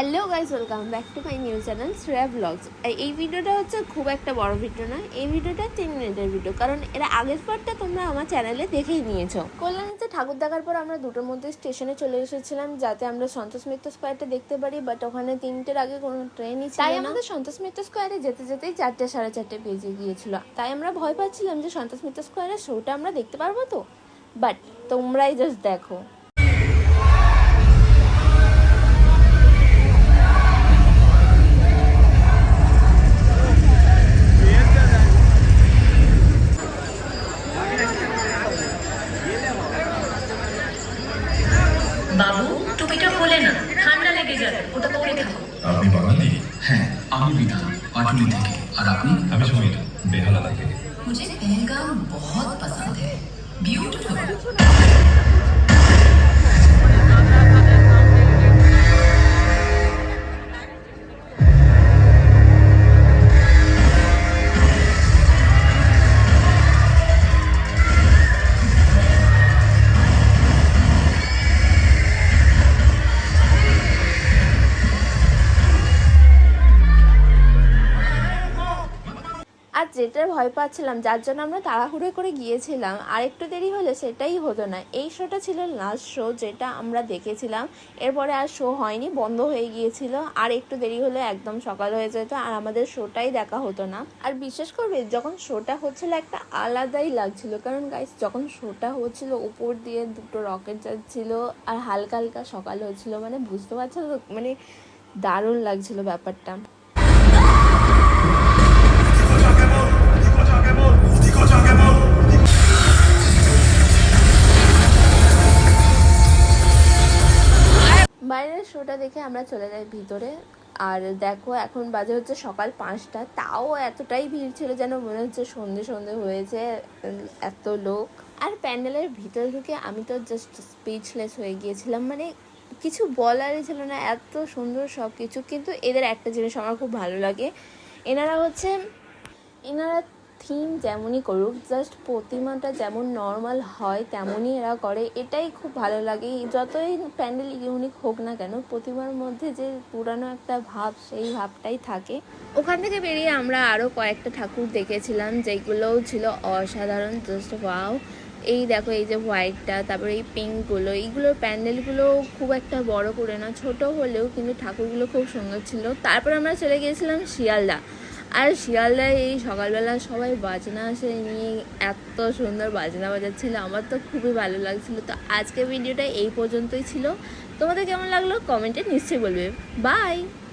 Hello guys, welcome back to my new channel Shreya blogs. এই ভিডিওটা হচ্ছে খুব একটা বড় ভিডিও না, এই ভিডিওটা 3 মিনিটের ভিডিও, কারণ এর আগের পার্টটা তোমরা আমার চ্যানেলে দেখেই নিয়েছো। কল্যাণীতে ঠাকুর দেখার পর আমরা দুটোর মধ্যে স্টেশনে চলে এসেছিলাম যাতে আমরা সন্তোষ মিত্র স্কোয়ারটা দেখতে পারি, বাট ওখানে 3টের আগে কোনো ট্রেনই ছিল না। তাই আমাদের সন্তোষ মিত্র স্কোয়ারে যেতে যেতেই 4টে সাড়ে 4টে বেজে গিয়েছিল। তাই আমরা ভয় পাচ্ছিলাম যে সন্তোষ মিত্র স্কোয়ারের শোটা আমরা দেখতে পারবো তো, বাট তোমরাই জাস্ট দেখো। বাবু, টুপিটা খোলে না, ঠান্ডা লেগে যাবে, ওটা পরে থাকো। আপনি বাঙালি? হ্যাঁ, আমি বিধান, পাটুলি থেকে। আর আপনি? আমি সমীর, বেহালা থেকে। मुझे पहलगाम बहुत पसंद है, ब्यूटीफुल। আর যেটার ভয় পাচ্ছিলাম, যার জন্য আমরা তাড়াহুড়ো করে গিয়েছিলাম, আর একটু দেরি হলে সেটাই হতো না। এই শোটা ছিল লাস্ট শো যেটা আমরা দেখেছিলাম, এরপরে আর শো হয়নি, বন্ধ হয়ে গিয়েছিল। আর একটু দেরি হলে একদম সকাল হয়ে যেত আর আমাদের শোটাই দেখা হতো না। আর বিশেষ করে যখন শোটা হচ্ছিল একটা আলাদাই লাগছিল, কারণ গাইস যখন শোটা হচ্ছিল উপর দিয়ে দুটো রকেট যাচ্ছিল আর হালকা হালকা সকাল হচ্ছিল, মানে বুঝতে পারছো তো, মানে দারুণ লাগছিল ব্যাপারটা। বাইরের শোটা দেখে আমরা চলে যাই ভিতরে। আর দেখো এখন বাজে হচ্ছে সকাল 5টা, তাও এতটাই ভিড় ছিল যেন মনে হচ্ছে সন্ধে সন্ধে হয়েছে, এত লোক। আর প্যান্ডেলের ভিতরে ঢুকে আমি তো জাস্ট স্পিচলেস হয়ে গিয়েছিলাম, মানে কিছু বলারই ছিল না, এত সুন্দর সব কিছু। কিন্তু এদের একটা জিনিস আমার খুব ভালো লাগে, এনারা থিম যেমনই করুক, জাস্ট প্রতিমাটা যেমন নর্মাল হয় তেমনই এরা করে, এটাই খুব ভালো লাগে। যতই প্যান্ডেল ইউনিক হোক না কেন, প্রতিমার মধ্যে যে পুরানো একটা ভাব, সেই ভাবটাই থাকে। ওখান থেকে বেরিয়ে আমরা আরও কয়েকটা ঠাকুর দেখেছিলাম যেগুলোও ছিল অসাধারণ, জাস্ট ওয়াও। এই দেখো, এই যে হোয়াইটটা, তারপরে এই পিঙ্কগুলো, এইগুলোর প্যান্ডেলগুলো খুব একটা বড় করে না, ছোট হলেও কিন্তু ঠাকুরগুলো খুব সুন্দর ছিল। তারপর আমরা চলে গিয়েছিলাম শিয়ালদা। আর শিয়ালদায় এই সকালবেলা সবাই বাজনা আসে নিয়ে এত সুন্দর বাজনা বাজাচ্ছিল, আমার তো খুবই ভালো লাগছিল। তো আজকের ভিডিওটা এই পর্যন্তই ছিল, তোমাদের কেমন লাগলো কমেন্টে নিশ্চয়ই বলবে। বাই।